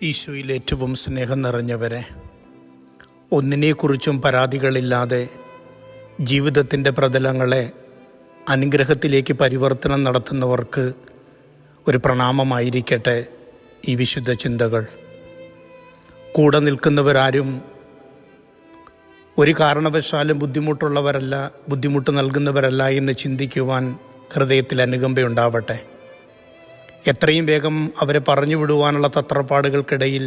ഈശോയിൽ ഏറ്റവും സ്നേഹം നിറഞ്ഞവരെ, ഒന്നിനെക്കുറിച്ചും പരാതികളില്ലാതെ ജീവിതത്തിൻ്റെ പ്രതലങ്ങളെ അനുഗ്രഹത്തിലേക്ക് പരിവർത്തനം നടത്തുന്നവർക്ക് ഒരു പ്രണാമമായിരിക്കട്ടെ ഈ വിശുദ്ധ ചിന്തകൾ. കൂടെ നിൽക്കുന്നവരാരും ഒരു കാരണവശാലും ബുദ്ധിമുട്ട് നൽകുന്നവരല്ല എന്ന് ചിന്തിക്കുവാൻ ഹൃദയത്തിൽ അനുകമ്പയുണ്ടാവട്ടെ. എത്രയും വേഗം അവരെ പറഞ്ഞു വിടുവാനുള്ള തത്രപ്പാടുകൾക്കിടയിൽ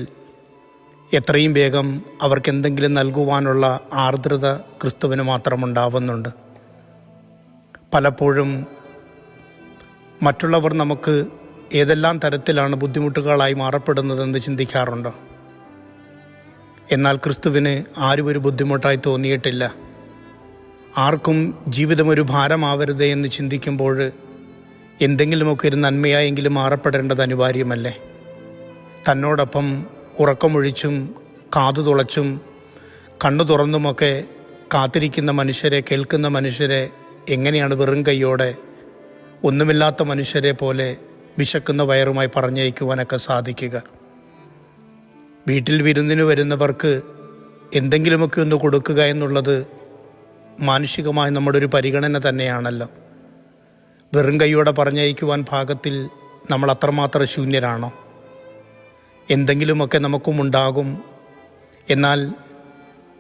എത്രയും വേഗം അവർക്ക് എന്തെങ്കിലും നൽകുവാനുള്ള ആർദ്രത ക്രിസ്തുവിന് മാത്രമുണ്ടാവുന്നുണ്ട്. പലപ്പോഴും മറ്റുള്ളവർ നമുക്ക് ഏതെല്ലാം തരത്തിലാണ് ബുദ്ധിമുട്ടുകളായി മാറപ്പെടുന്നതെന്ന് ചിന്തിക്കാറുണ്ടോ? എന്നാൽ ക്രിസ്തുവിന് ആരും ഒരു ബുദ്ധിമുട്ടായി തോന്നിയിട്ടില്ല. ആർക്കും ജീവിതം ഒരു ഭാരമാവരുതേ എന്ന് ചിന്തിക്കുമ്പോൾ എന്തെങ്കിലുമൊക്കെ ഒരു നന്മയായെങ്കിലും മാറപ്പെടേണ്ടത് അനിവാര്യമല്ലേ? തന്നോടൊപ്പം ഉറക്കമൊഴിച്ചും കാതു തുളച്ചും കണ്ണു തുറന്നുമൊക്കെ കാത്തിരിക്കുന്ന മനുഷ്യരെ, കേൾക്കുന്ന മനുഷ്യരെ എങ്ങനെയാണ് വെറും കൈയോടെ ഒന്നുമില്ലാത്ത മനുഷ്യരെ പോലെ വിശക്കുന്ന വയറുമായി പറഞ്ഞയക്കുവാനൊക്കെ സാധിക്കുക? വീട്ടിൽ വിരുന്നിന് വരുന്നവർക്ക് എന്തെങ്കിലുമൊക്കെ ഒന്ന് കൊടുക്കുക എന്നുള്ളത് മാനുഷികമായ നമ്മുടെ ഒരു പരിഗണന തന്നെയാണല്ലോ. വെറും കൈയോടെ പറഞ്ഞയക്കുവാൻ പാകത്തിൽ നമ്മൾ അത്രമാത്രം ശൂന്യരാണോ? എന്തെങ്കിലുമൊക്കെ നമുക്കും ഉണ്ടാകും. എന്നാൽ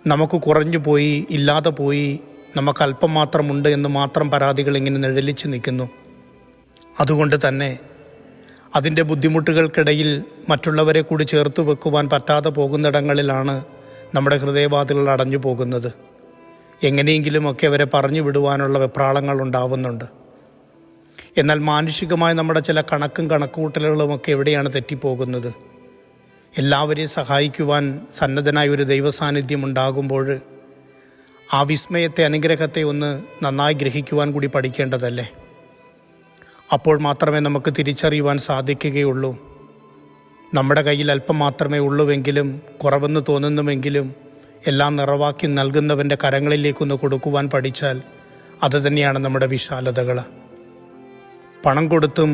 നമുക്ക് കുറഞ്ഞു പോയി, ഇല്ലാതെ പോയി, നമുക്ക് അല്പം മാത്രമുണ്ട് എന്ന് മാത്രം പരാതികൾ ഇങ്ങനെ നിഴലിച്ചു നിൽക്കുന്നു. അതുകൊണ്ട് തന്നെ അതിൻ്റെ ബുദ്ധിമുട്ടുകൾക്കിടയിൽ മറ്റുള്ളവരെ കൂടി ചേർത്ത് വെക്കുവാൻ പറ്റാതെ പോകുന്നിടങ്ങളിലാണ് നമ്മുടെ ഹൃദയവാതിലുകൾ അടഞ്ഞു പോകുന്നത്. എങ്ങനെയെങ്കിലുമൊക്കെ അവരെ പറഞ്ഞു വിടുവാനുള്ള വെപ്രാളങ്ങൾ ഉണ്ടാവുന്നുണ്ട്. എന്നാൽ മാനുഷികമായ നമ്മുടെ ചില കണക്കുകൂട്ടലുകളുമൊക്കെ എവിടെയാണ് തെറ്റിപ്പോകുന്നത്? എല്ലാവരെയും സഹായിക്കുവാൻ സന്നദ്ധനായ ഒരു ദൈവസാന്നിധ്യം ഉണ്ടാകുമ്പോൾ ആ വിസ്മയത്തെ, അനുഗ്രഹത്തെ ഒന്ന് നന്നായി ഗ്രഹിക്കുവാൻ കൂടി പഠിക്കേണ്ടതല്ലേ? അപ്പോൾ മാത്രമേ നമുക്ക് തിരിച്ചറിയുവാൻ സാധിക്കുകയുള്ളൂ. നമ്മുടെ കയ്യിൽ അല്പം മാത്രമേ ഉള്ളുവെങ്കിലും, കുറവെന്ന് തോന്നുന്നുവെങ്കിലും എല്ലാം നിറവാക്കി നൽകുന്നവൻ്റെ കരങ്ങളിലേക്കൊന്ന് കൊടുക്കുവാൻ പഠിച്ചാൽ അത് തന്നെയാണ് നമ്മുടെ വിശാലതകൾ. പണം കൊടുത്തും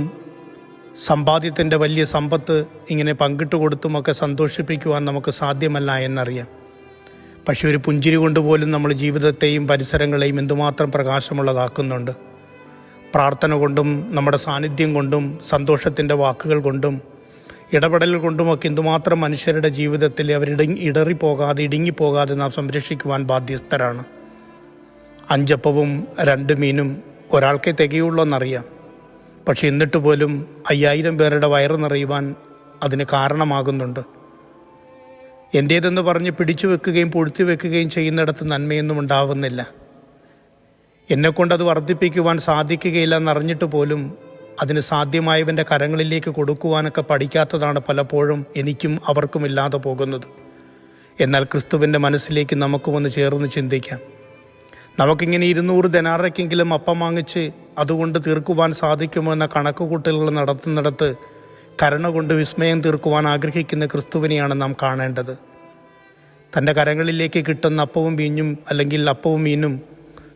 സമ്പാദ്യത്തിൻ്റെ വലിയ സമ്പത്ത് ഇങ്ങനെ പങ്കിട്ട് കൊടുത്തുമൊക്കെ സന്തോഷിപ്പിക്കുവാൻ നമുക്ക് സാധ്യമല്ല എന്നറിയാം. പക്ഷെ ഒരു പുഞ്ചിരി കൊണ്ടുപോലും നമ്മൾ ജീവിതത്തെയും പരിസരങ്ങളെയും എന്തുമാത്രം പ്രകാശമുള്ളതാക്കുന്നുണ്ട്. പ്രാർത്ഥന കൊണ്ടും നമ്മുടെ സാന്നിധ്യം കൊണ്ടും സന്തോഷത്തിൻ്റെ വാക്കുകൾ കൊണ്ടും ഇടപെടൽ കൊണ്ടുമൊക്കെ എന്തുമാത്രം മനുഷ്യരുടെ ജീവിതത്തിൽ ഇടുങ്ങിപ്പോകാതെ നാം സംരക്ഷിക്കുവാൻ ബാധ്യസ്ഥരാണ്. 5 അപ്പവും 2 മീനും ഒരാൾക്കേ തികയുള്ളൂ എന്നറിയാം. പക്ഷെ എന്നിട്ട് പോലും 5000 പേരുടെ വയറ് നിറയുവാൻ അതിന് കാരണമാകുന്നുണ്ട്. എൻ്റേതെന്ന് പറഞ്ഞ് പിടിച്ചു വെക്കുകയും പൊഴുത്തി വെക്കുകയും ചെയ്യുന്നിടത്ത് നന്മയൊന്നും ഉണ്ടാവുന്നില്ല. എന്നെക്കൊണ്ടത് വർദ്ധിപ്പിക്കുവാൻ സാധിക്കുകയില്ല എന്നറിഞ്ഞിട്ട് പോലും അതിന് സാധ്യമായവൻ്റെ കരങ്ങളിലേക്ക് കൊടുക്കുവാനൊക്കെ പഠിക്കാത്തതാണ് പലപ്പോഴും എനിക്കും അവർക്കും ഇല്ലാതെ പോകുന്നത്. എന്നാൽ ക്രിസ്തുവിൻ്റെ മനസ്സിലേക്ക് നമുക്കും ഒന്ന് ചേർന്ന് ചിന്തിക്കാം. നമുക്കിങ്ങനെ 200 ദിനാറയ്ക്കെങ്കിലും അപ്പം വാങ്ങിച്ച് അതുകൊണ്ട് തീർക്കുവാൻ സാധിക്കുമോ എന്ന കണക്കുകൂട്ടലുകൾ നടത്തുന്നിടത്ത് കരുണ കൊണ്ട് വിസ്മയം തീർക്കുവാൻ ആഗ്രഹിക്കുന്ന ക്രിസ്തുവിനെയാണ് നാം കാണേണ്ടത്. തൻ്റെ കരങ്ങളിലേക്ക് കിട്ടുന്ന അപ്പവും വീഞ്ഞും, അല്ലെങ്കിൽ അപ്പവും മീനും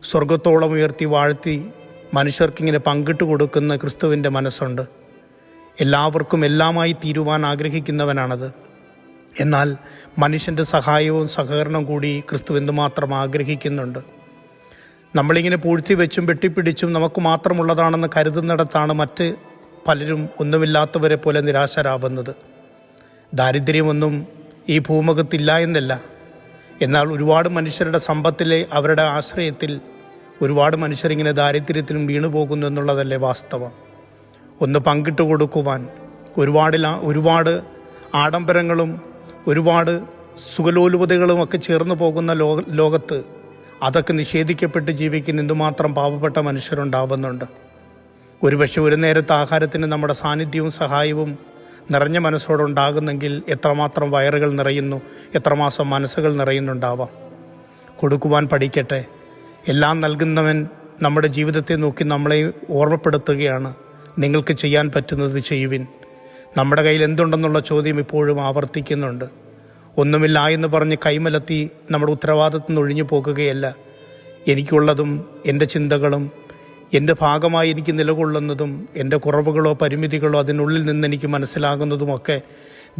സ്വർഗത്തോളം ഉയർത്തി വാഴ്ത്തി മനുഷ്യർക്കിങ്ങനെ പങ്കിട്ട് കൊടുക്കുന്ന ക്രിസ്തുവിൻ്റെ മനസ്സുണ്ട്. എല്ലാവർക്കും എല്ലാമായി തീരുവാൻ ആഗ്രഹിക്കുന്നവനാണത്. എന്നാൽ മനുഷ്യൻ്റെ സഹായവും സഹകരണവും കൂടി ക്രിസ്തു എന്തുമാത്രം ആഗ്രഹിക്കുന്നുണ്ട്. നമ്മളിങ്ങനെ പൂഴ്ത്തി വെച്ചും വെട്ടിപ്പിടിച്ചും നമുക്ക് മാത്രമുള്ളതാണെന്ന് കരുതുന്നിടത്താണ് മറ്റ് പലരും ഒന്നുമില്ലാത്തവരെ പോലെ നിരാശരാവുന്നത്. ദാരിദ്ര്യമൊന്നും ഈ ഭൂമുഖത്തില്ല എന്നല്ല. എന്നാൽ ഒരുപാട് മനുഷ്യരുടെ സമ്പത്തിലെ, അവരുടെ ആശ്രയത്തിൽ ഒരുപാട് മനുഷ്യരിങ്ങനെ ദാരിദ്ര്യത്തിലും വീണു പോകുന്നു എന്നുള്ളതല്ലേ വാസ്തവം. ഒന്ന് പങ്കിട്ട് കൊടുക്കുവാൻ ഒരുപാട് ആഡംബരങ്ങളും ഒരുപാട് സുഖലോലുപതകളും ഒക്കെ ചേർന്ന് പോകുന്ന ലോകത്ത് അതൊക്കെ നിഷേധിക്കപ്പെട്ട് ജീവിക്കുന്ന എന്തുമാത്രം പാവപ്പെട്ട മനുഷ്യരുണ്ടാവുന്നുണ്ട്. ഒരുപക്ഷെ ഒരു നേരത്തെ ആഹാരത്തിന് നമ്മുടെ സാന്നിധ്യവും സഹായവും നിറഞ്ഞ മനസ്സോടുണ്ടാകുന്നെങ്കിൽ എത്രമാത്രം വയറുകൾ നിറയുന്നു, എത്രമാസം മനസ്സുകൾ നിറയുന്നുണ്ടാവാം. കൊടുക്കുവാൻ പഠിക്കട്ടെ. എല്ലാം നൽകുന്നവൻ നമ്മുടെ ജീവിതത്തെ നോക്കി നമ്മളെ ഓർമ്മപ്പെടുത്തുകയാണ്. നിങ്ങൾക്ക് ചെയ്യാൻ പറ്റുന്നത് ചെയ്യുവിൻ. നമ്മുടെ കയ്യിൽ എന്തുണ്ടെന്നുള്ള ചോദ്യം ഇപ്പോഴും ആവർത്തിക്കുന്നുണ്ട്. ഒന്നുമില്ല എന്ന് പറഞ്ഞ് കൈമലത്തി നമ്മുടെ ഉത്തരവാദിത്തത്തിൽ നിന്ന് ഒഴിഞ്ഞു പോകുകയല്ല. എനിക്കുള്ളതും എൻ്റെ ചിന്തകളും എൻ്റെ ഭാഗമായി എനിക്ക് നിലകൊള്ളുന്നതും എൻ്റെ കുറവുകളോ പരിമിതികളോ അതിനുള്ളിൽ നിന്ന് എനിക്ക് മനസ്സിലാകുന്നതുമൊക്കെ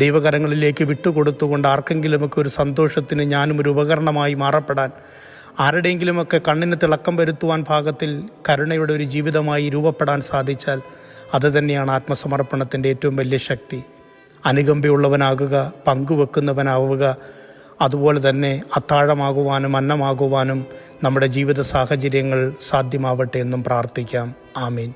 ദൈവകരങ്ങളിലേക്ക് വിട്ടുകൊടുത്തുകൊണ്ട് ആർക്കെങ്കിലുമൊക്കെ ഒരു സന്തോഷത്തിന് ഞാനും ഒരു ഉപകരണമായി മാറപ്പെടാൻ, ആരുടെയെങ്കിലുമൊക്കെ കണ്ണിന് തിളക്കം വരുത്തുവാൻ പാകത്തിൽ കരുണയുടെ ഒരു ജീവിതമായി രൂപപ്പെടാൻ സാധിച്ചാൽ അത് തന്നെയാണ് ആത്മസമർപ്പണത്തിൻ്റെ ഏറ്റവും വലിയ ശക്തി. അനുകമ്പയുള്ളവനാകുക, പങ്കുവെക്കുന്നവനാവുക, അതുപോലെ തന്നെ അത്താഴമാകുവാനും അന്നമാകുവാനും നമ്മുടെ ജീവിത സാഹചര്യങ്ങൾ സാധ്യമാവട്ടെ എന്നും പ്രാർത്ഥിക്കാം. ആമീൻ.